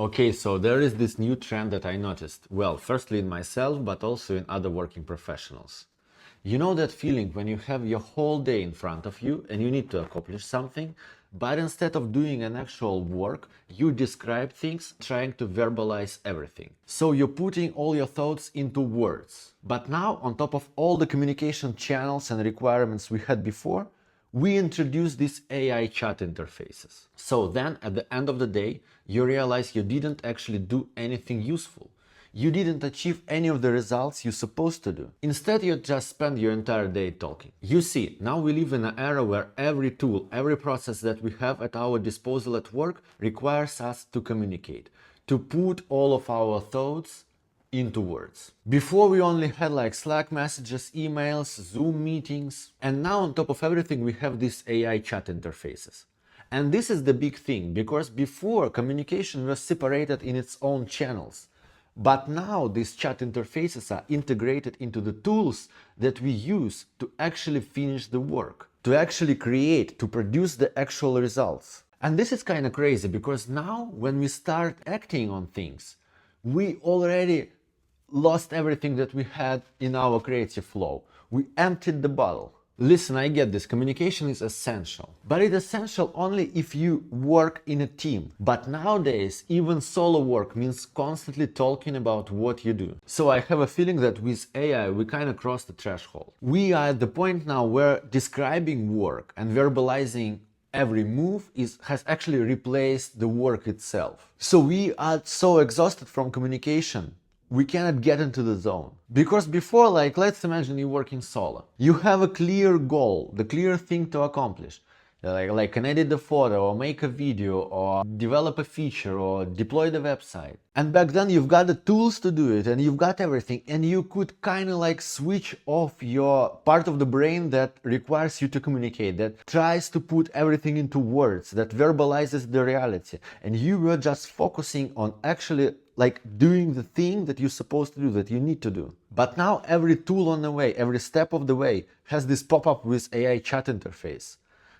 Okay, so there is this new trend that I noticed. Well, firstly in myself, but also in other working professionals. You know that feeling when you have your whole day in front of you and you need to accomplish something, but instead of doing an actual work, you describe things, trying to verbalize everything. So you're putting all your thoughts into words. But now, on top of all the communication channels and requirements we had before, we introduced these AI chat interfaces. So then, at the end of the day, you realize you didn't actually do anything useful. You didn't achieve any of the results you're supposed to do. Instead, you just spend your entire day talking. You see, now we live in an era where every tool, every process that we have at our disposal at work requires us to communicate, to put all of our thoughts into words. Before we only had like Slack messages, emails, Zoom meetings, and now on top of everything we have these AI chat interfaces. And this is the big thing, because before communication was separated in its own channels. But now these chat interfaces are integrated into the tools that we use to actually finish the work, to actually create, to produce the actual results. And this is kind of crazy, because now when we start acting on things, we already lost everything that we had in our creative flow. We emptied the bottle. Listen, I get this, communication is essential, but it's essential only if you work in a team. But nowadays, even solo work means constantly talking about what you do. So I have a feeling that with AI, we kind of crossed the threshold. We are at the point now where describing work and verbalizing every move has actually replaced the work itself. So we are so exhausted from communication, we cannot get into the zone. Because before, like, let's imagine you working solo. You have a clear goal, the clear thing to accomplish. Like can edit the photo, or make a video, or develop a feature, or deploy the website. And back then you've got the tools to do it, and you've got everything, and you could kind of like switch off your part of the brain that requires you to communicate, that tries to put everything into words, that verbalizes the reality. And you were just focusing on actually like doing the thing that you're supposed to do, that you need to do. But now every tool on the way, every step of the way has this pop-up with AI chat interface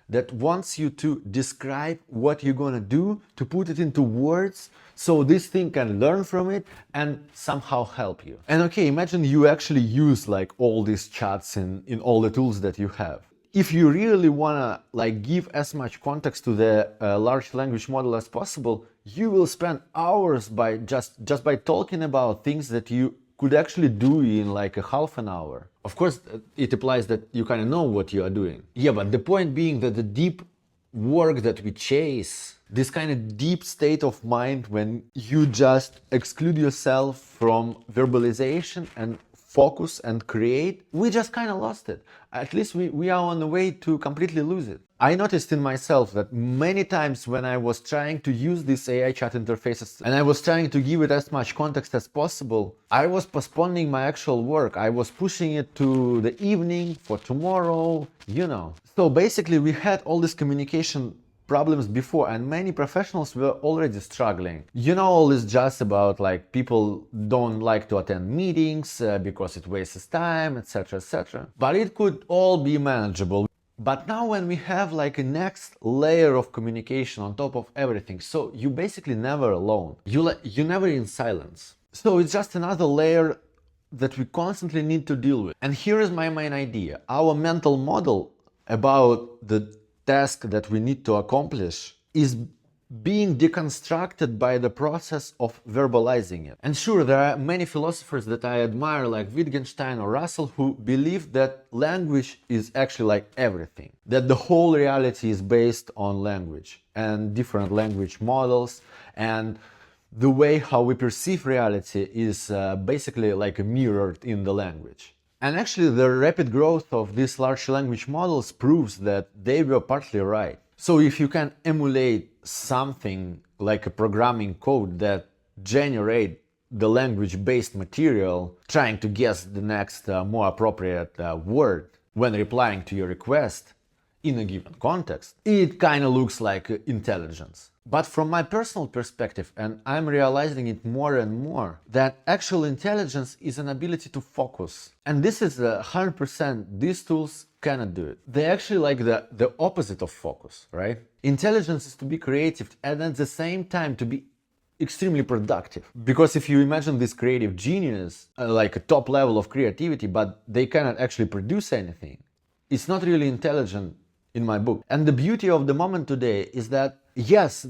that wants you to describe what you're gonna do, to put it into words, so this thing can learn from it and somehow help you. And okay, imagine you actually use like all these chats in all the tools that you have. If you really wanna like give as much context to the large language model as possible, you will spend hours by just by talking about things that you could actually do in like a half an hour. Of course, it implies that you kind of know what you are doing. Yeah, but the point being that the deep work that we chase, this kind of deep state of mind when you just exclude yourself from verbalization and focus and create, we just kind of lost it. At least we are on the way to completely lose it. I noticed in myself that many times when I was trying to use these AI chat interfaces and I was trying to give it as much context as possible, I was postponing my actual work. I was pushing it to the evening for tomorrow, you know. So basically we had all this communication problems before, and many professionals were already struggling. You know, all this just about like people don't like to attend meetings because it wastes time, etc., etc. But it could all be manageable. But now when we have like a next layer of communication on top of everything, so you basically never alone. You never in silence. So it's just another layer that we constantly need to deal with. And here is my main idea. Our mental model about the task that we need to accomplish is being deconstructed by the process of verbalizing it. And sure, there are many philosophers that I admire, like Wittgenstein or Russell, who believe that language is actually like everything, that the whole reality is based on language and different language models, and the way how we perceive reality is basically like mirrored in the language. And actually the rapid growth of these large language models proves that they were partly right. So if you can emulate something like a programming code that generate the language-based material, trying to guess the next more appropriate word when replying to your request in a given context, it kind of looks like intelligence. But from my personal perspective, and I'm realizing it more and more, that actual intelligence is an ability to focus. And this is 100%, these tools cannot do it. They're actually like the opposite of focus, right? Intelligence is to be creative and at the same time to be extremely productive. Because if you imagine this creative genius, like a top level of creativity, but they cannot actually produce anything, it's not really intelligent in my book. And the beauty of the moment today is that, yes,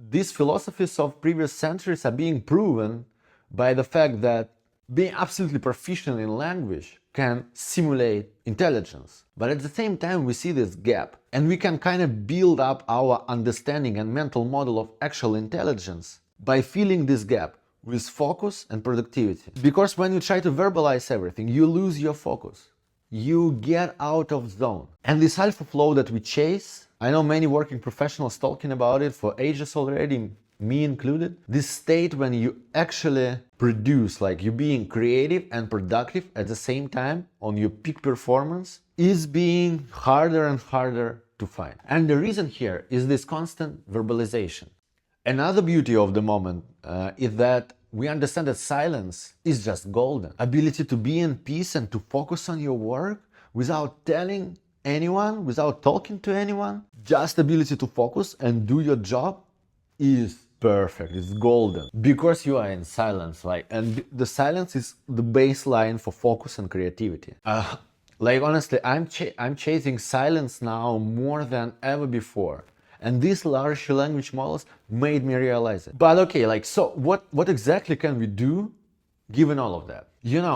these philosophies of previous centuries are being proven by the fact that being absolutely proficient in language can simulate intelligence. But at the same time, we see this gap, and we can kind of build up our understanding and mental model of actual intelligence by filling this gap with focus and productivity. Because when you try to verbalize everything, you lose your focus. You get out of zone. And this alpha flow that we chase, I know many working professionals talking about it for ages already, me included. This state when you actually produce, like you being creative and productive at the same time on your peak performance, is being harder and harder to find. And the reason here is this constant verbalization. Another beauty of the moment is that we understand that silence is just golden. Ability to be in peace and to focus on your work without telling anyone, without talking to anyone. Just ability to focus and do your job is perfect, it's golden. Because you are in silence, and the silence is the baseline for focus and creativity. Honestly, I'm chasing silence now more than ever before. And these large language models made me realize it. But okay, so what exactly can we do given all of that?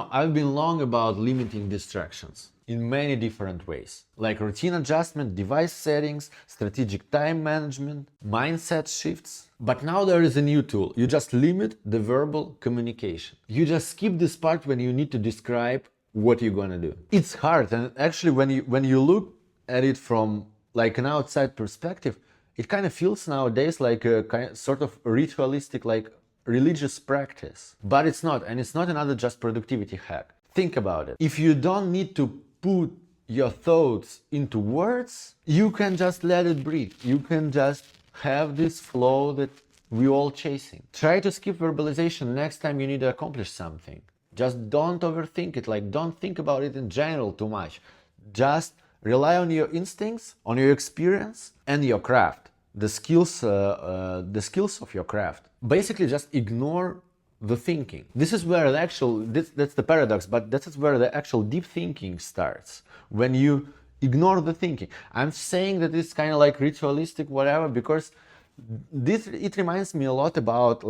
I've been long about limiting distractions in many different ways, like routine adjustment, device settings, strategic time management, mindset shifts. But now there is a new tool. You just limit the verbal communication. You just skip this part when you need to describe what you're gonna do. It's hard, and actually when you look at it from like an outside perspective, it kind of feels nowadays like a sort of ritualistic, like religious practice. But it's not, and it's not another just productivity hack. Think about it. If you don't need to put your thoughts into words, you can just let it breathe. You can just have this flow that we're all chasing. Try to skip verbalization next time you need to accomplish something. Just don't overthink it, don't think about it in general too much. Just rely on your instincts, on your experience, and your craft, the skills of your craft. Basically, just ignore the thinking. This is where that's the paradox, but this is where the actual deep thinking starts. When you ignore the thinking. I'm saying that it's kind of like ritualistic, whatever, because it reminds me a lot about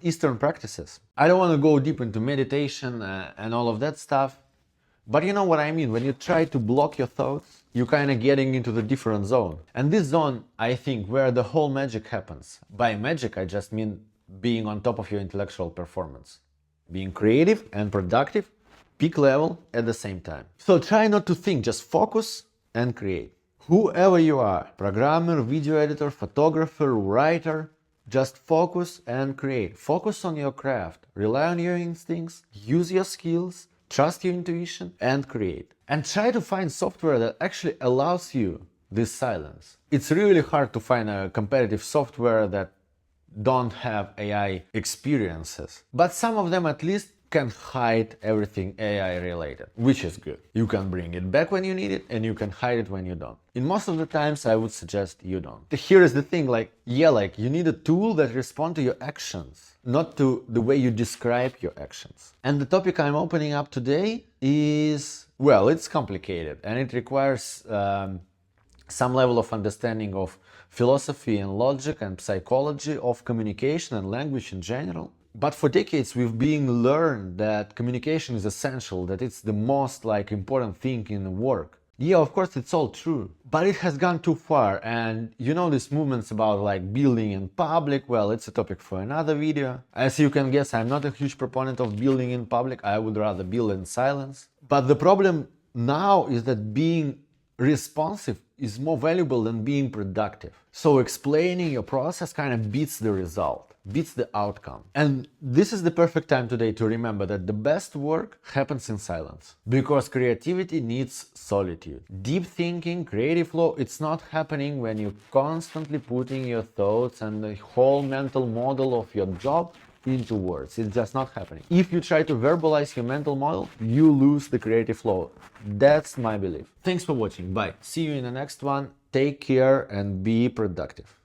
Eastern practices. I don't want to go deep into meditation and all of that stuff. But you know what I mean, when you try to block your thoughts, you're kind of getting into the different zone. And this zone, I think, where the whole magic happens. By magic, I just mean being on top of your intellectual performance. Being creative and productive, peak level at the same time. So try not to think, just focus and create. Whoever you are, programmer, video editor, photographer, writer, just focus and create. Focus on your craft, rely on your instincts, use your skills, trust your intuition, and create. And try to find software that actually allows you this silence. It's really hard to find a competitive software that don't have AI experiences. But some of them at least can hide everything AI related, which is good. You can bring it back when you need it, and you can hide it when you don't. In most of the times, I would suggest you don't. Here is the thing, you need a tool that responds to your actions, not to the way you describe your actions. And the topic I'm opening up today is, well, it's complicated, and it requires some level of understanding of philosophy and logic and psychology of communication and language in general. But for decades we've been learned that communication is essential, that it's the most important thing in work. Yeah, of course it's all true, but it has gone too far. And these movements about building in public, well, it's a topic for another video. As you can guess, I'm not a huge proponent of building in public. I would rather build in silence. But the problem now is that being responsive is more valuable than being productive. So explaining your process kind of beats the result, beats the outcome. And this is the perfect time today to remember that the best work happens in silence. Because creativity needs solitude. Deep thinking, creative flow, it's not happening when you're constantly putting your thoughts and the whole mental model of your job into words. It's just not happening. If you try to verbalize your mental model, you lose the creative flow. That's my belief. Thanks for watching. Bye. See you in the next one. Take care and be productive.